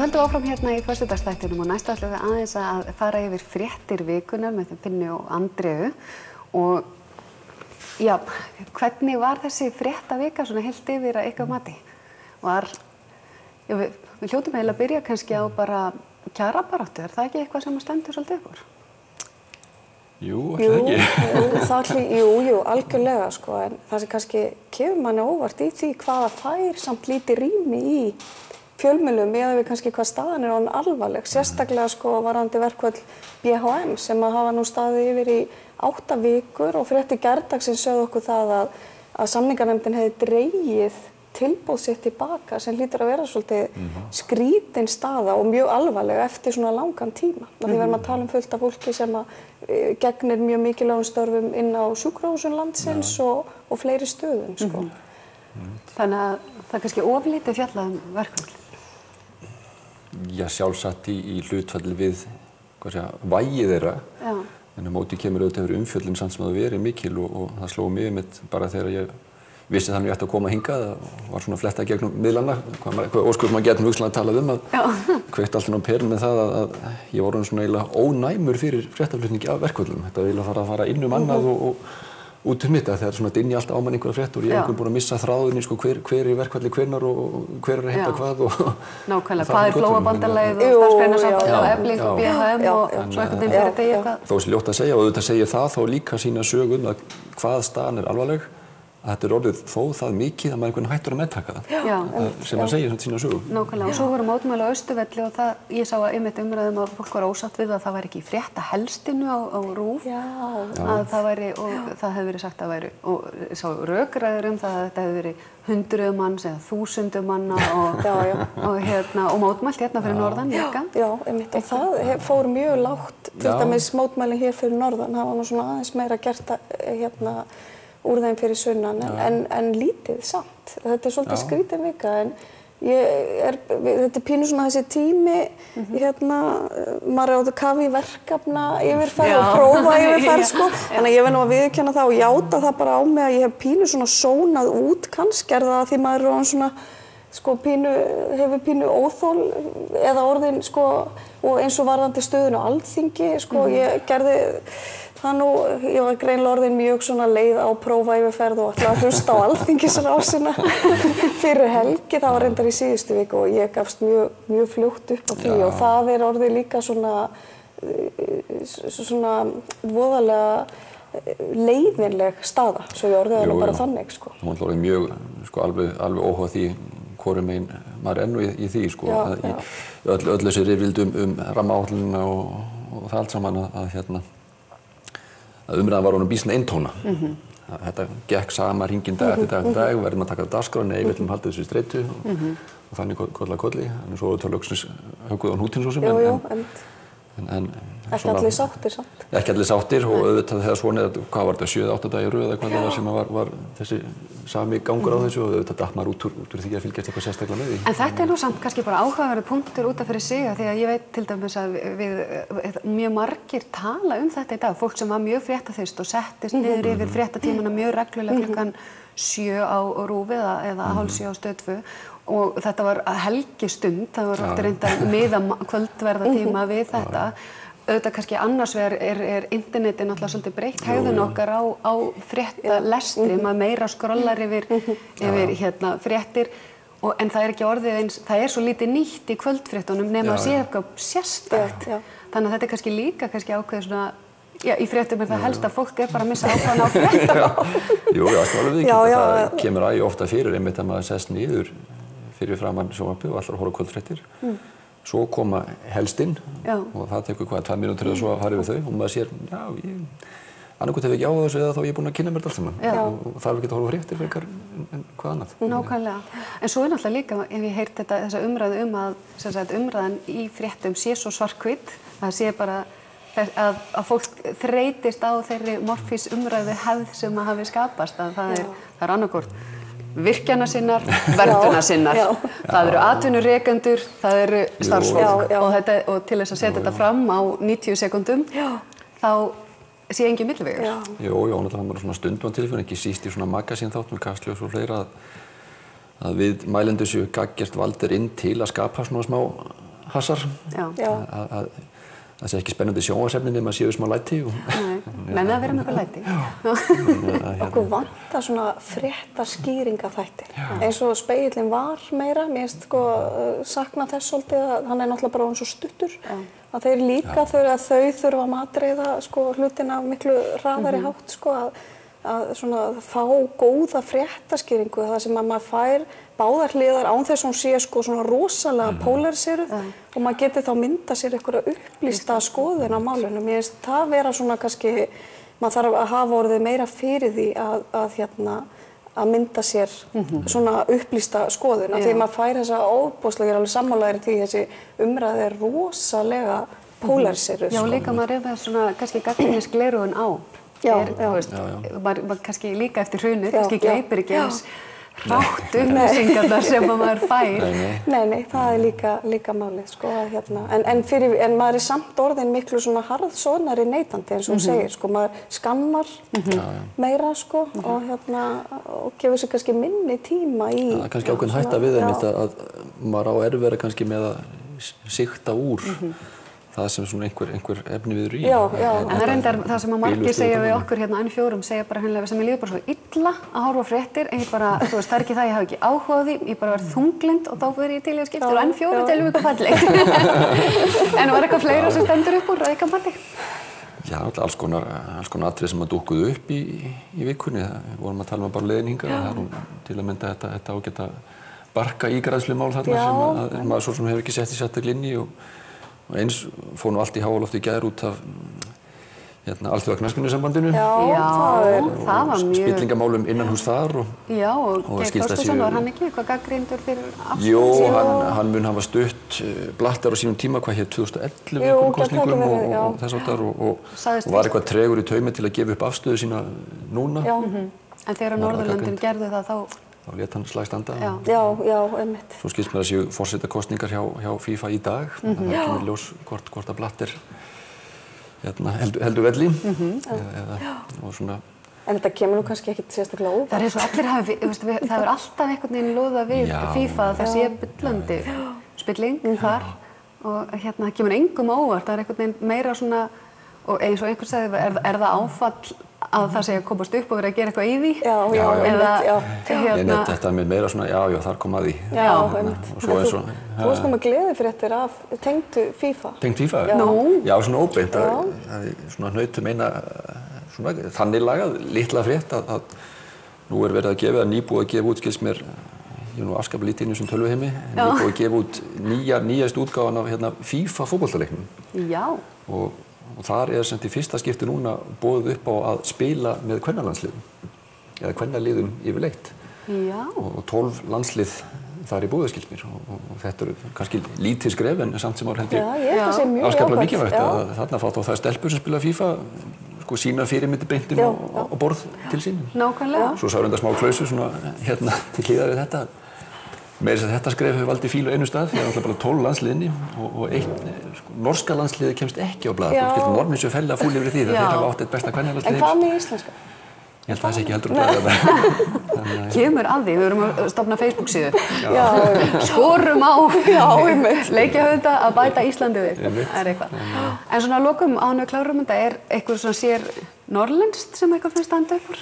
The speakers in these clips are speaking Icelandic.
höldum áfram hérna í föstudagsþættinum og næst ætlum við aðeins að fara yfir fréttir vikunar með Finni og Andreu og já, hvernig var þessi fréttavika svona heilt yfir að ykkar mati? Við hljótum eiginlega að byrja kannski á bara kjarabaráttu, það ekki eitthvað sem stendur svolítið upp úr? Jú, ekki. Jú, algjörlega sko, en það sem kannski kemur manni óvart í því hvaða fær samt lítið rými í fjölmiðlum eða við kannski hvað staðan er orðin alvarleg, sérstaklega sko varðandi verkföll BHM sem að hafa nú staðið yfir í 8 vikur og fréttir gærdagsins sögðu okkur það að samninganefndin hefði dregið tilboð sitt tilbaka sem hlýtur að vera svolítið skrítin staða og mjög alvarlega eftir svona langan tíma. Því verðum að tala fullt af fólki sem gegnir mjög mikilvægum störfum inn á sjúkrahúsum landsins og fleiri stöðum. Sko. Þannig að það er kannski oflítið fjallað verkföll? Já, sjálfsagt í hlutfalli við vægið þeirra. Já. En á móti kemur auðvitað yfir umfjöllun samt sem það verið mikil og það sló mig mitt bara þegar ég vissi þannig að ég ætti að koma hingað og var svona að fletta gegnum miðlana, hvað ósköp maður getur hugsanlega að tala að kveikt alltaf á perinn með það að ég var svona eiginlega ónæmur fyrir fréttaflutningi af verkföllum. Þetta var eiginlega að fara inn annað og út um þetta þegar svona dynja alltaf á mann einhverja fréttur og ég er einhvern búin að missa þráðinni sko hver er verkfalli hvenær og hver er að heimta hvað og nákvæmlega, hvað er Flóabandalagið og Starfsgreinasambandið og Efling og BHM og svo einhvern veginn fyrir degi eitthvað. Þó sé ljótt að segja og auðvitað segir það þá líka sína sögu að hvað staðan er alvarleg að þetta er orðið þó það mikið að maður einhvern hættur að meðtaka það sem maður segir sína sögu. Nákvæmlega og svo voru mótmæli á Austurvelli og ég sá að einmitt umræðum að fólk var ósátt við að það væri ekki í fréttahelstinu á RÚV að það væri og það hefði verið sagt að væri og sá rökræður það að þetta hefði verið 100 manns eða 1000 manna og mótmælt hérna fyrir norðan líka. Já, einmitt og það fór mjög lágt til dæmis mótmæli hér fyrir norðan, það var nú svona aðeins meira gert úr þeim fyrir sunnan en lítið samt. Þetta er svolítið skrítin vika en þetta er pínu svona þessi tími maður er á kafi í verkefna yfirferð og prófa yfirferð sko. Þannig að ég verð nú að viðurkenna það og játa það bara á mig að ég hef pínu svona sónað út kannski er það því maður er svona sko hefur pínu óþol eða orðin sko og eins og varðandi stöðun á Alþingi sko ég gerði ég var greinilega orðin mjög svona leið á prófa yfirferð og ætlaði að hlusta á Alþingisrásina fyrir helgi, það var reyndar í síðustu viku og ég gafst mjög fljótt upp á því og það er orðið líka svona voðalega leiðinleg staða, svo ég orðið hana bara þannig sko. Hún er orðið mjög sko alveg óháð því hvorum megin maður enn í því sko öll þessi rifrildi rammaáætlunina og það allt saman að umræðan var honum býsna eintóna. Þetta gekk sama hringinn dag eftir dag, verðum að taka dagskrá, nei, við ætlum að halda þessu streitu og þannig koll að kolli. En svo var þetta loksins högguð á hnútinn svo sem. Ekki allir sáttir samt. Ekki allir sáttir og auðvitað þegar svona, hvað var þetta, 7-8 dagir röð eða hvað það var sem var þessi sami gangur á þessu og auðvitað datt maður út úr því að fylgjast eitthvað sérstaklega með því. En þetta er nú samt kannski bara áhugaverður punktur út af fyrir sig því að ég veit til dæmis að mjög margir tala þetta í dag, fólk sem var mjög fréttaþyrst og settist niður yfir fréttatímana mjög reglulega klukkan 7 á RÚV eða 6:30 á Stöð 2 og þetta var helgistund, það var oft reynt að miða kvöldverðatíma við þetta. Auðvitað kannski annars vegar er internetið náttúrulega svolítið breytt hegðun okkar á fréttalestri, maður meira skrollar yfir fréttir en það er ekki orðið eins, það er svo lítið nýtt í kvöldfréttunum nema að sé eitthvað sérstakt. Þannig að þetta er kannski líka ákveðið svona í fréttum það helst að fólk bara að missa ákvæðan á fréttum. Jú, alveg vikið, það kemur ofta fyrir einmitt að maður sest niður fyrir framan sjónvarpið og allar horfa á kvöldfréttir. Svo koma helstinn og það tekur 2 mínútur eða svo að fara yfir þau og maður sér, annarkvæmt hef ég ekki á þessu eða þá ég búin að kynna mér þetta allt saman og þarf ekki að horfa fréttir frekar en hvað annað. Nákvæmlega. En svo er náttúrulega líka, ef ég heyrt þessa umræðu að umræðan í fréttum sé svo svarthvít, það sé bara að fólk þreytist á þeirri morfís umræðu hefð sem hafi skapast, að það er annarkvort virkjanasinnar, verndunarsinnar. Það eru atvinnurekendur, það eru starfsfólk og til þess að setja þetta fram á 90 sekúndum þá sé engin millivegur. Jú, náttúrulega var svona stundum tilfinning, ekki síst í svona magasínþáttum með Kastljós og fleira að við mælendur séu gaggjart valdir inn til að skapa svona smá hassar það sé ekki spennandi sjónvarpsefni nema séu smá læti menn að vera með eitthvað læti okkur vantar svona fréttaskýringaþætti eins og Spegillinn var meira mér finnst sko sakna þess svolítið að hann náttúrulega bara svo stuttur að þeir líka þau þurfa að matreiða sko hlutina miklu hraðari hátt sko að svona fá góða fréttaskýringu það sem að maður fær báðar hliðar án þess að hún sé sko svona rosalega pólariseruð og maður geti þá mynda sér einhverja upplýsta skoðun á málunum. Mér finnst það vera svona kannski, maður þarf að hafa orðið meira fyrir því að mynda sér svona upplýsta skoðun af því maður fær þessa óbúslega, ég er alveg sammálaður því þessi umræða er rosalega pólariseruð. Já, líka maður er með svona kannski gagnrýnisgleraugun á. Maður kannski líka eftir hrunið, kannski gleypir ekki eins hrátt upplýsingarnar sem maður fær. Nei, það er líka málið sko en maður er samt orðin miklu svona harðsóðnari neytandi eins og hún segir sko, maður skannar meira sko og gefur sér kannski minni tíma í. Það er kannski ákveðin hætta við einmitt að maður á erfiðara kannski með að sigta úr það sem svona einhver efni viður í. En það reyndar það sem að margir segja við okkur hérna N4 segja bara hreinlega sem ég líður bara svo illa að horfa á fréttir en ég bara, þú veist, það er ekki það ég hafi ekki áhuga á því, ég bara verð þunglynd og þá fyrir ég til í að skipta og N4 telum við eitthvað falleg. En var eitthvað fleira sem stendur upp úr eitthvað falleg? Já, alls konar atriði sem að dúkkuðu upp í vikunni. Við vorum að tala um bara leiðin hingað, það er til að mynda þetta ágæta barka ígræðslumál þarna sem maður svo sem hefur ekki sett í sérstaklega inn í og eins fór nú allt í háaloft í gær út af Alþjóða knattspyrnusambandinu. Það var mjög spillingamálum innanhús þar og Geir Þorsteinsson var hann ekki eitthvað gagnrýndur fyrir afstöðu? Jú, hann mun hafa stutt Blatter á sínum tíma hvað hér 2011 einhverjum kosningum og þess áttar og var eitthvað tregur í taumi til að gefa upp afstöðu sína núna. En þegar Norðurlöndin gerðu það þá lét hann slag standa. Já, einmitt. Svo skilst mér að séu forsetakosningar hjá FIFA í dag. Það kemur ljós hvort að Blatter heldur velli. Og svona. En þetta kemur nú kannski ekkert sérstaklega óvart. Það er eins og allir hafi, það er alltaf einhvern veginn loða við FIFA að það sé bullandi spilling þar og það kemur engum óvart. Það er einhvern veginn meira svona, og eins og einhver sagði, er það áfall að það sé að komast upp og vera að gera eitthvað í því? Já. Þetta er meira svona, já, þar kom að því. Já, einmitt. Þú varst nú með gleðifréttir af tengdu FIFA. Tengd FIFA? Já, svona óbeint. Svona hnautum eina, svona þannig lagað, litla frétt að nú er verið að gefa, nýbúið að gefa út, skilst mér, ég er nú afskaplega lítið inn í þessum tölvuheimi, nýbúið að gefa út nýjast útgáfan af FIFA fótboltaleiknum. Já. Og þar er sem til fyrsta skipti núna boðið upp á að spila með kvennalandsliðum, eða kvennaliðum yfirleitt. Já. Og 12 landslið þar í búið, skilst mér. Og þetta eru kannski lítið skref en samt sem held ég afskaplega mikilvægt að þarna fá þá þær stelpur sem spila FIFA sko sína fyrirmyndi beintin á borð til sín. Nákvæmlega. Svo sá reyndar smá klausu svona til hliðar við þetta. Meira þess að þetta skref hefur valdið fílu einu stað, því það er alltaf bara 12 landsliðinni og eitt norska landsliði kemst ekki á blað. Þú skilur Normin svo fella fúl yfir því þeir hafa átt eitt besta kvennalandsliði. En hvað með íslenska? Ég held að það sé ekki heldur að blæða það. Kemur að því, við erum að stofna Facebook-síðu. Skorum á leikjahöfunda að bæta Íslandi við. Það er eitthvað. En svona að lokum áður við klárum þetta, er eitthvað svona sér norrlenskt sem eitthvað fyrir standa upp úr?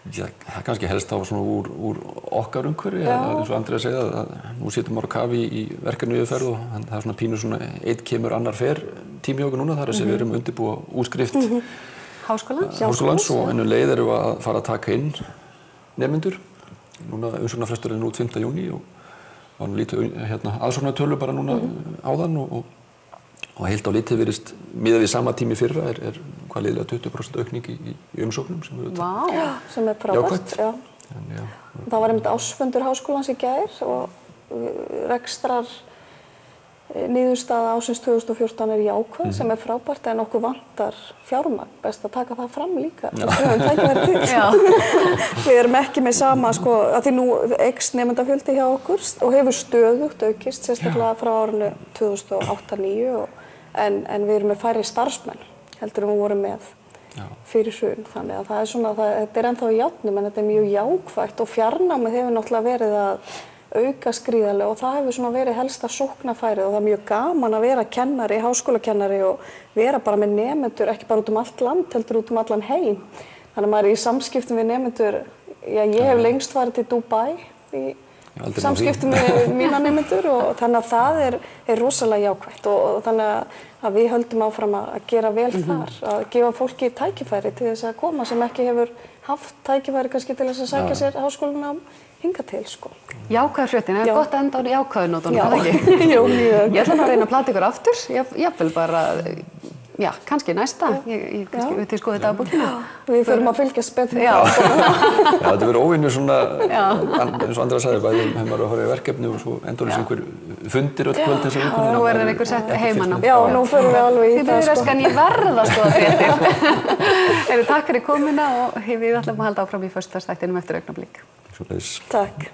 Já, það kannski helst þá svona úr okkar umhverfi, eins og Andrea segði að nú situm maður á kafi í verkefni yfirferð og það er svona pínu svona einn kemur annar fer tími hjá okkur núna þar að við erum undirbúa útskrift Háskólans og einu leið erum við að fara að taka inn nemendur. Núna umsóknarfresturinn er út 5. júní og var nú lítið aðsóknartölu bara núna áðan og heilt á litið virðist miðað við sama tími fyrra er hvað liðlega 20% aukning í umsóknum sem sem er frábært. Það var einmitt ársfundur Háskólans í gær og rekstrar niðurstaða ársins 2014 er jákvæð sem er frábært en okkur vantar fjármagn, best að taka það fram líka. Við erum ekki með sama sko, að því nú eykst nemendafjöldi hjá okkur og hefur stöðugt aukist sérstaklega frá árinu 2008-2009 en við erum með færri starfsmenn heldur við vorum með fyrir hrun. Þannig að það er svona, þetta er ennþá í járnum en þetta er mjög jákvætt og fjarnámið hefur náttúrulega verið að aukast gríðarlega og það hefur svona verið helsta sóknarfærið og það er mjög gaman að vera kennari, háskólakennari og vera bara með nemendur, ekki bara út allt land, heldur út allan heim. Þannig að maður er í samskiptum við nemendur, ég hef lengst farið til Dubai í samskiptum við mína nemendur og þannig að það er rosalega jákvætt og þannig að við höldum áfram að gera vel þar, að gefa fólki tækifæri til þess að koma sem ekki hefur haft tækifæri kannski til þess að sækja sér háskólanám hingað til, sko. Jákvæður hlutin, það er gott að enda á jákvæðunótunum, er það ekki? Jú, mjög. Ég ætla að reyna að plata ykkur aftur, jafnvel bara, já, kannski næsta, ég kannski út í skoði dagbókina. Við förum að fylgjast betur. Já, þetta verður óvinnu svona, eins og Andra sagði, bæði hefur maður að horfa í verkefni og svo endurins einhver fundir öll kvöld þessar vikunum. Nú verður einhver sett heimann á. Já, nú förum við alveg í það, sko. Þið byrjur að ég verð að skoða fréttir. Takk fyrir komuna og við ætlum að halda áfram í föstudagsþættinum eftir augnablik. Takk.